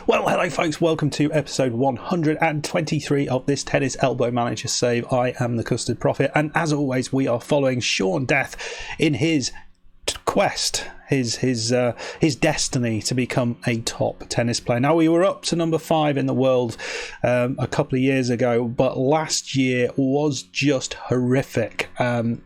Well, hello folks, welcome to episode 123 of this Tennis Elbow Manager Save. I am the Custard Prophet, and as always we are following Sean Death in his quest, his destiny to become a top tennis player. Now, we were up to number 5 in the world a couple of years ago, but last year was just horrific, and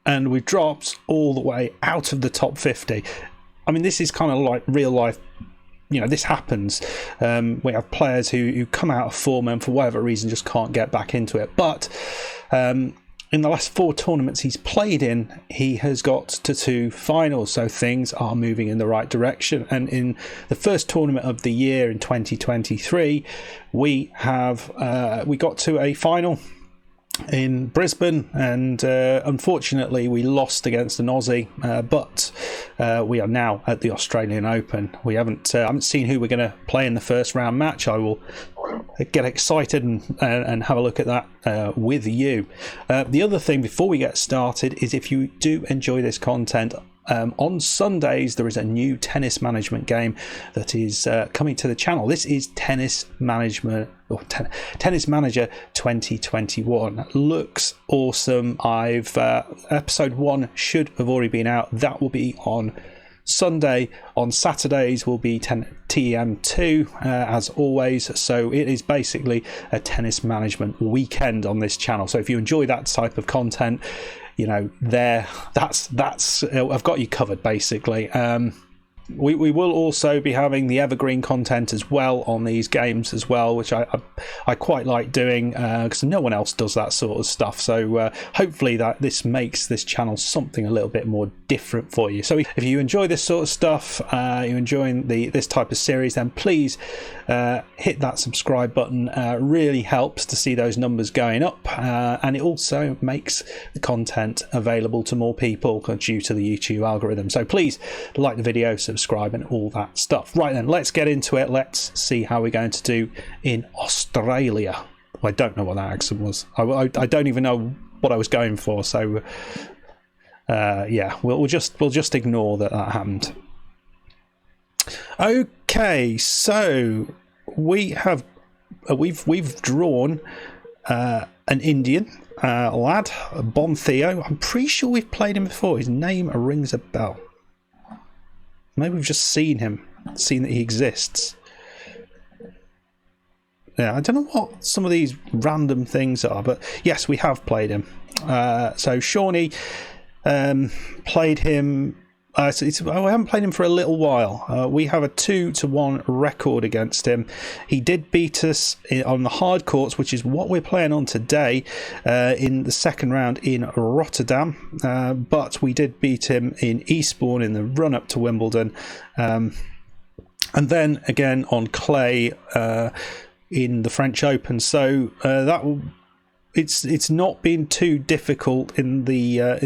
we dropped all the way out of the top 50. I mean, this is kind of like real life. You know, this happens. We have players who come out of form and for whatever reason just can't get back into it. But in the last 4 tournaments he's played in, he has got to 2 finals. So things are moving in the right direction. And in the first tournament of the year in 2023, we got to a final in Brisbane, and unfortunately we lost against an Aussie, but we are now at the Australian Open. We haven't seen who we're going to play in the first round match. I will get excited and have a look at that with you. The other thing before we get started is, if you do enjoy this content, on Sundays there is a new tennis management game that is coming to the channel. This is Tennis Manager 2021. Looks awesome. Episode 1 should have already been out. That will be on Sunday. On Saturdays will be TM2 as always. So it is basically a tennis management weekend on this channel. So if you enjoy that type of content, you know, that's I've got you covered basically. We will also be having the evergreen content as well on these games as well, which I quite like doing because no one else does that sort of stuff. So hopefully that this makes this channel something a little bit more different for you. So if you enjoy this sort of stuff, you're enjoying this type of series, then please hit that subscribe button. Really helps to see those numbers going up, and it also makes the content available to more people due to the YouTube algorithm. So please like the video, subscribe and all that stuff. Right then, let's get into it. Let's see how we're going to do in Australia. I don't know what that accent was. I don't even know what I was going for. So yeah, we'll just ignore that happened. Okay, so we've drawn an Indian lad, Bon Theo. I'm pretty sure we've played him before. His name rings a bell. Maybe we've just seen that he exists. Yeah, I don't know what some of these random things are, but yes, we have played him. So Shawnee played him. I haven't played him for a little while. We have a 2-1 record against him. He did beat us on the hard courts, which is what we're playing on today, in the second round in Rotterdam. But we did beat him in Eastbourne in the run-up to Wimbledon. And then again on clay in the French Open. So it's not been too difficult in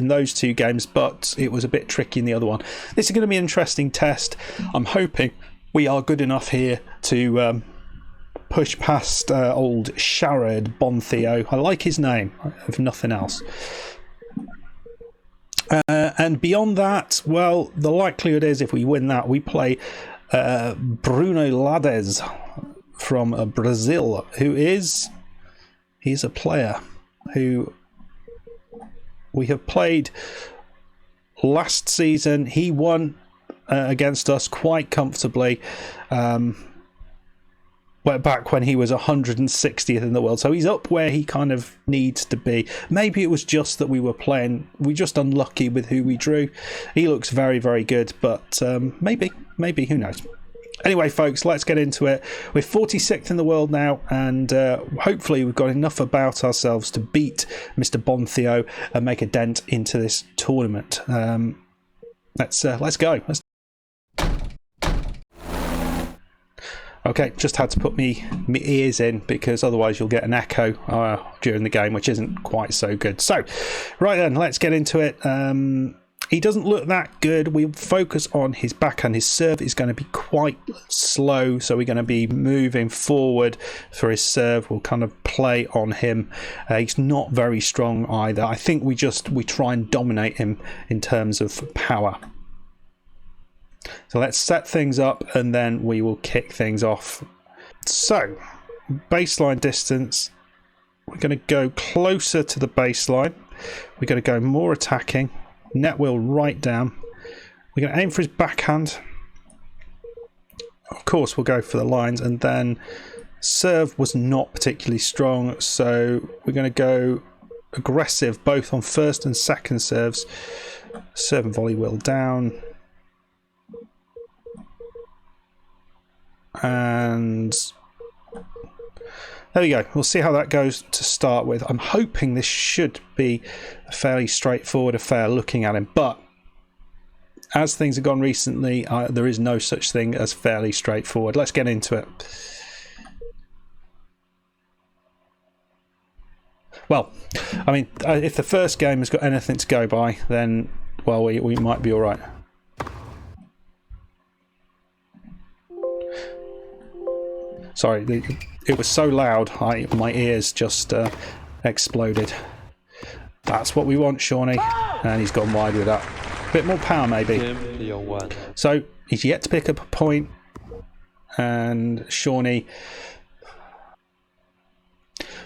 those 2 games, but it was a bit tricky in the other one. This is going to be an interesting test. I'm hoping we are good enough here to push past old Sharad Bon Theo. I like his name, if nothing else. And beyond that, well, the likelihood is if we win that, we play Bruno Lades from Brazil, he's a player who we have played last season. He won against us quite comfortably back when he was 160th in the world. So he's up where he kind of needs to be. Maybe it was just that we were just unlucky with who we drew. He looks very, very good, but maybe, who knows. Anyway, folks, let's get into it. We're 46th in the world now, and hopefully we've got enough about ourselves to beat Mr. Bon Theo and make a dent into this tournament. Let's go. Okay, just had to put me ears in because otherwise you'll get an echo during the game, which isn't quite so good. So, right then, let's get into it. He doesn't look that good. We focus on his backhand. His serve is going to be quite slow, so we're going to be moving forward for his serve. We'll kind of play on him. He's not very strong either. I think we try and dominate him in terms of power. So let's set things up and then we will kick things off. So, baseline distance. We're going to go closer to the baseline. We're going to go more attacking. Net wheel right down. We're going to aim for his backhand. Of course, we'll go for the lines. And then serve was not particularly strong. So we're going to go aggressive both on first and second serves. Serve and volley wheel down. And there we go. We'll see how that goes to start with. I'm hoping this should be a fairly straightforward affair looking at him, but as things have gone recently, there is no such thing as fairly straightforward. Let's get into it. Well, I mean, if the first game has got anything to go by, then, well, we might be all right. Sorry, it was so loud, my ears just exploded. That's what we want, Shawnee. And he's gone wide with that. A bit more power, maybe. So, he's yet to pick up a point. And Shawnee...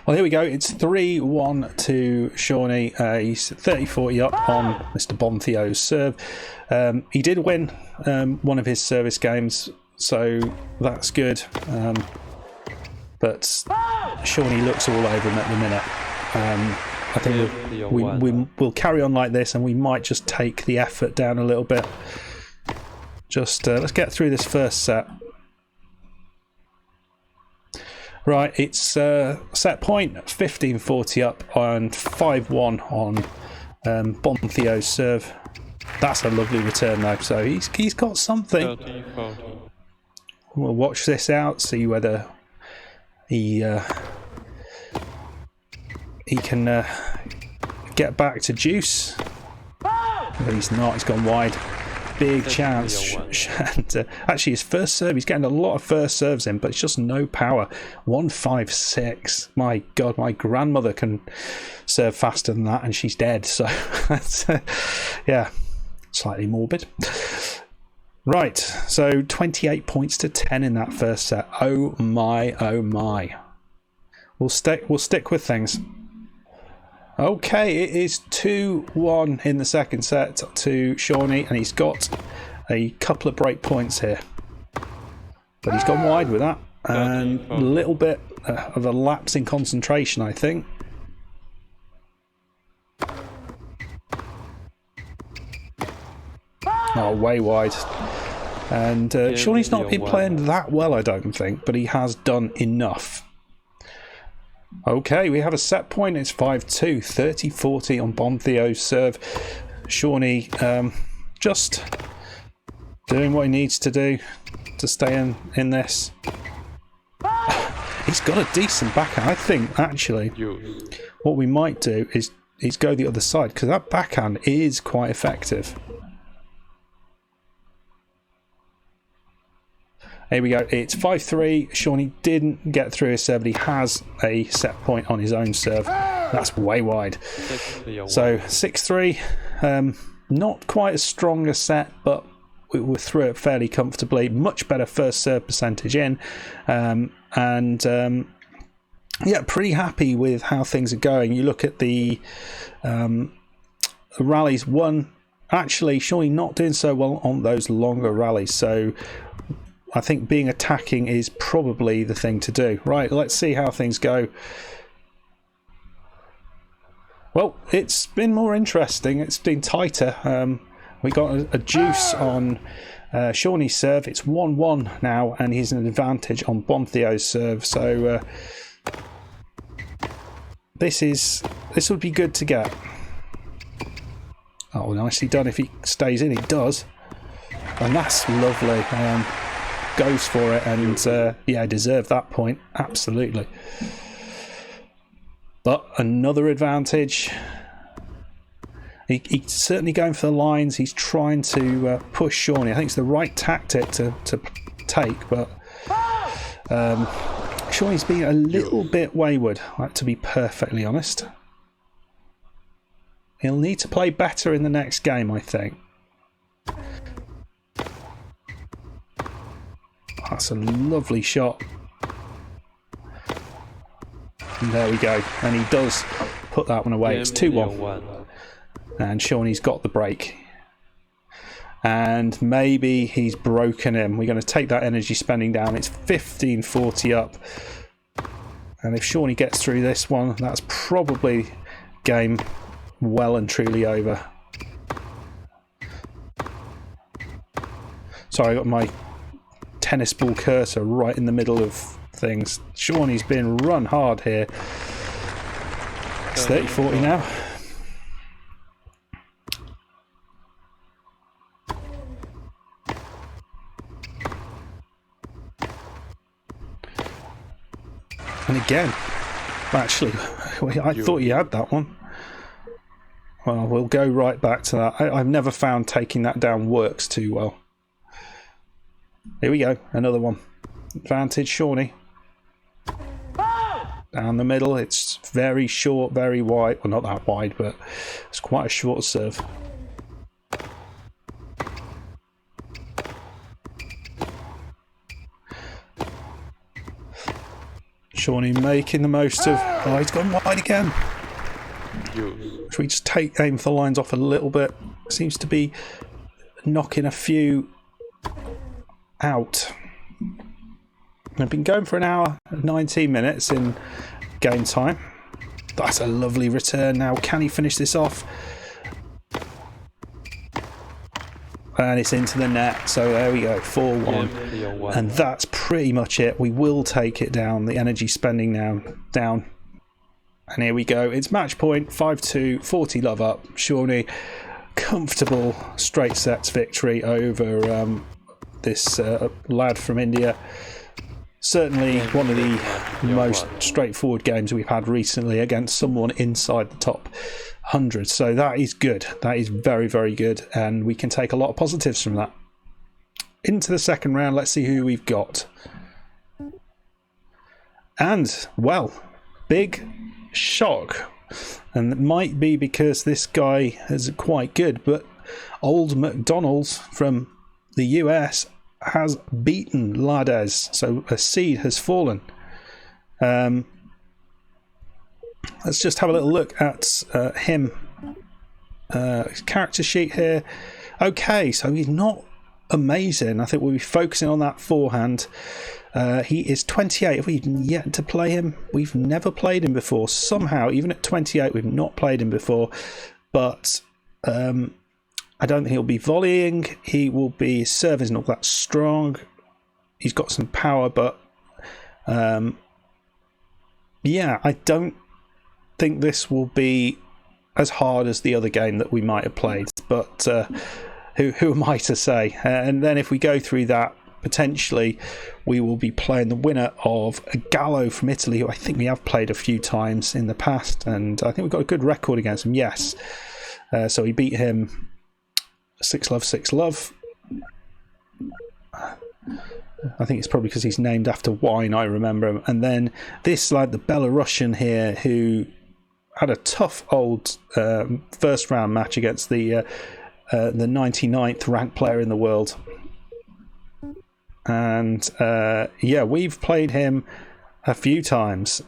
Well, here we go. It's 3-1 to Shawnee. He's 30-40 up on Mr. Bonthio's serve. He did win one of his service games, so that's good. But Shawnee looks all over him at the minute. I think we'll carry on like this, and we might just take the effort down a little bit. Just let's get through this first set. Right, it's set point 15-40 up and 5-1 on Bonthio's serve. That's a lovely return though, so he's got something. We'll watch this out, see whether he can get back to juice. But he's not, he's gone wide. Big chance. And, actually, his first serve, he's getting a lot of first serves in, but it's just no power. 156. My God, my grandmother can serve faster than that, and she's dead. So, that's, yeah, slightly morbid. Right, so 28 points to 10 in that first set. Oh my, oh my. We'll stick with things. Okay, it is 2-1 in the second set to Shawnee, and he's got a couple of break points here. But he's gone wide with that, and a little bit of a lapse in concentration, I think. Oh, way wide. And Shawnee's not been playing that well, I don't think, but he has done enough. Okay, we have a set point. It's 5-2, 30-40 on Bonthio's serve. Shawnee just doing what he needs to do to stay in this. He's got a decent backhand. I think, actually, what we might do is go the other side, because that backhand is quite effective. Here we go, it's 5-3. Shawnee didn't get through his serve, but he has a set point on his own serve. That's way wide. So 6-3. Not quite as strong a set, but we were through it fairly comfortably. Much better first serve percentage in. Yeah, pretty happy with how things are going. You look at the rallies won. Actually, Shawnee not doing so well on those longer rallies. So I think being attacking is probably the thing to do. Right, let's see how things go. Well, it's been more interesting. It's been tighter. We got a juice on Shawnee's serve. It's 1-1 now, and he's an advantage on Bonthio's serve. So this would be good to get. Oh, nicely done. If he stays in, he does. And that's lovely. Goes for it, and yeah, deserved that point, absolutely. But another advantage. He's certainly going for the lines. He's trying to push Shawnee. I think it's the right tactic to take, but Shawnee's been a little bit wayward, to be perfectly honest. He'll need to play better in the next game, I think. that's a lovely shot. And there we go. And he does put that one away. It's 2-1. And Shawnee's got the break. And maybe he's broken him. We're going to take that energy spending down. It's 15-40 up. And if Shawnee gets through this one, that's probably game well and truly over. Sorry, I got my tennis ball cursor right in the middle of things. Shawnee's been run hard here. It's 30-40 now. And again, actually, I thought you had that one. Well, we'll go right back to that. I've never found taking that down works too well. Here we go, another one. Advantage, Shawnee. Down the middle, it's very short, very wide. Well, not that wide, but it's quite a short serve. Shawnee making the most of... Oh, he's gone wide again. Should we just aim for the lines off a little bit? Seems to be knocking a few out. I've been going for an hour, 19 minutes in game time. That's a lovely return now. Can he finish this off? And it's into the net. So there we go, 4-1. And that's pretty much it. We will take it down. The energy spending now down. And here we go. It's match point, 5-2, 40 love up. Shawnee, comfortable straight sets victory over this lad from India. Certainly one of the most straightforward games we've had recently against someone inside the top 100. So that is good. That is very, very good. And we can take a lot of positives from that. Into the second round, let's see who we've got. And, well, big shock. And it might be because this guy is quite good, but old McDonald's from the US has beaten Lades, so a seed has fallen. Let's just have a little look at him. His character sheet here. Okay, so he's not amazing. I think we'll be focusing on that forehand. He is 28. Have we yet to play him? We've never played him before. Somehow, even at 28, we've not played him before. But I don't think he'll be volleying. He will be, his serve is not that strong. He's got some power, but yeah, I don't think this will be as hard as the other game that we might have played. But who am I to say? And then if we go through that, potentially we will be playing the winner of a Gallo from Italy, who I think we have played a few times in the past, and I think we've got a good record against him. Yes, so he beat him 6-love, 6-love. I think it's probably because he's named after wine, I remember him. And then this lad, the Belarusian here, who had a tough old first round match against the 99th ranked player in the world. And yeah, we've played him a few times.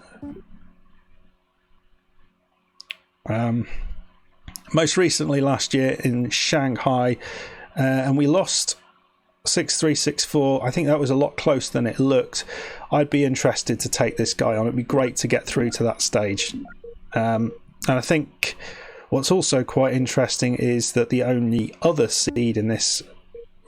Most recently last year in Shanghai, and we lost 6-3, 6-4. I think that was a lot closer than it looked. I'd be interested to take this guy on. It'd be great to get through to that stage. And I think what's also quite interesting is that the only other seed in this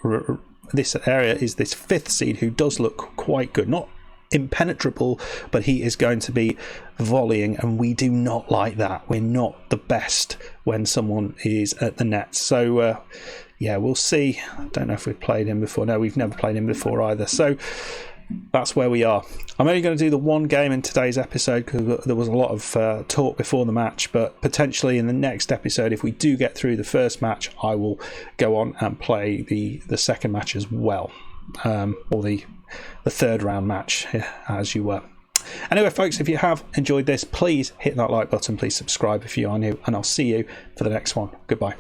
area is this 5th seed, who does look quite good. Not impenetrable, but he is going to be volleying, and we do not like that. We're not the best when someone is at the net. So yeah, we'll see. I don't know if we've played him before. No, we've never played him before either. So that's where we are. I'm only going to do the one game in today's episode because there was a lot of talk before the match, but potentially in the next episode, if we do get through the first match, I will go on and play the second match as well, or the third round match, as you were. Anyway, folks, if you have enjoyed this, please hit that like button, please subscribe if you are new, and I'll see you for the next one. Goodbye.